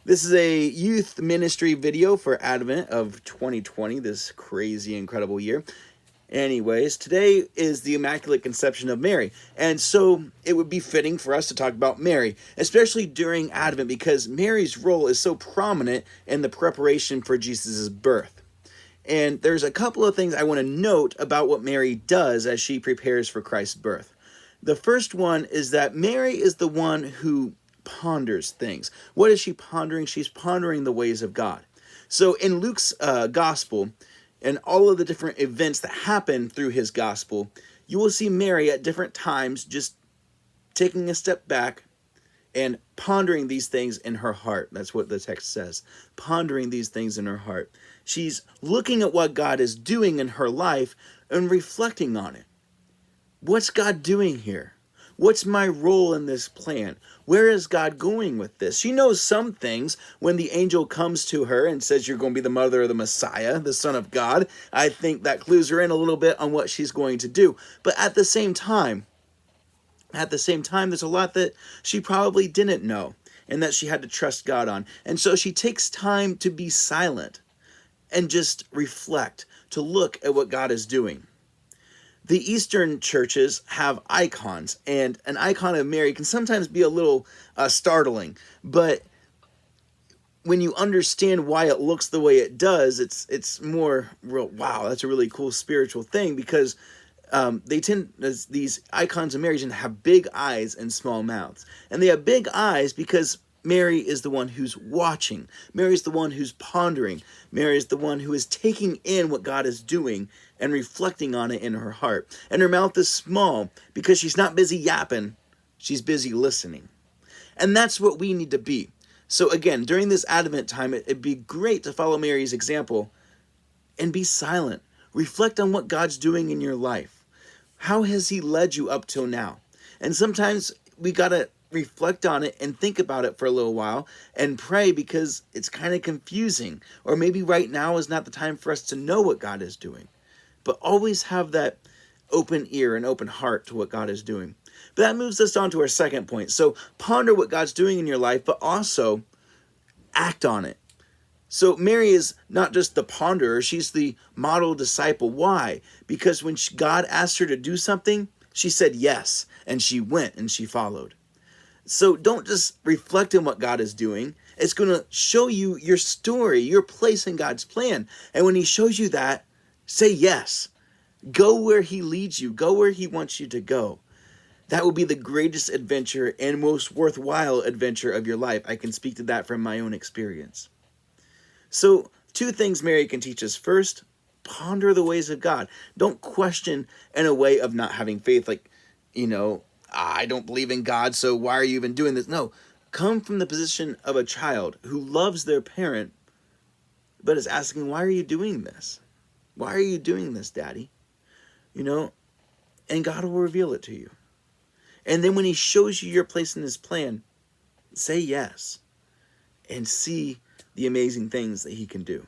This is a youth ministry video for Advent of 2020, this crazy, incredible year. Anyways, today is the Immaculate Conception of Mary, and so it would be fitting for us to talk about Mary, especially during Advent, because Mary's role is so prominent in the preparation for Jesus' birth. And there's a couple of things I want to note about what Mary does as she prepares for Christ's birth. The first one is that Mary is the one who ponders things. What is she pondering? She's pondering the ways of God. So in Luke's gospel, and all of the different events that happen through his gospel, you will see Mary at different times just taking a step back and pondering these things in her heart. That's what the text says. Pondering these things in her heart. She's looking at what God is doing in her life and reflecting on it. What's God doing here? What's my role in this plan? Where is God going with this? She knows some things when the angel comes to her and says, "You're going to be the mother of the Messiah, the Son of God." I think that clues her in a little bit on what she's going to do. But at the same time, there's a lot that she probably didn't know and that she had to trust God on. And so she takes time to be silent and just reflect, to look at what God is doing. The Eastern churches have icons, and an icon of Mary can sometimes be a little startling, but when you understand why it looks the way it does, it's more real. Wow, that's a really cool spiritual thing, because they tend, as these icons of Mary, tend to have big eyes and small mouths, and they have big eyes because Mary is the one who's watching. Mary is the one who's pondering. Mary is the one who is taking in what God is doing and reflecting on it in her heart. And her mouth is small because she's not busy yapping. She's busy listening. And that's what we need to be. So again, during this Advent time, it'd be great to follow Mary's example and be silent. Reflect on what God's doing in your life. How has he led you up till now? And sometimes we got to reflect on it and think about it for a little while and pray, because it's kind of confusing. Or maybe right now is not the time for us to know what God is doing. But always have that open ear and open heart to what God is doing. But that moves us on to our second point. So ponder what God's doing in your life, but also act on it. So Mary is not just the ponderer, she's the model disciple. Why? Because when God asked her to do something, she said yes, and she went and she followed. So don't just reflect on what God is doing. It's going to show you your story, your place in God's plan. And when he shows you that, say yes. Go where he leads you. Go where he wants you to go. That will be the greatest adventure and most worthwhile adventure of your life. I can speak to that from my own experience. So, two things Mary can teach us. First, ponder the ways of God. Don't question in a way of not having faith, like, I don't believe in God, so why are you even doing this? No, come from the position of a child who loves their parent, but is asking, why are you doing this? Why are you doing this, Daddy? And God will reveal it to you. And then when he shows you your place in his plan, say yes and see the amazing things that he can do.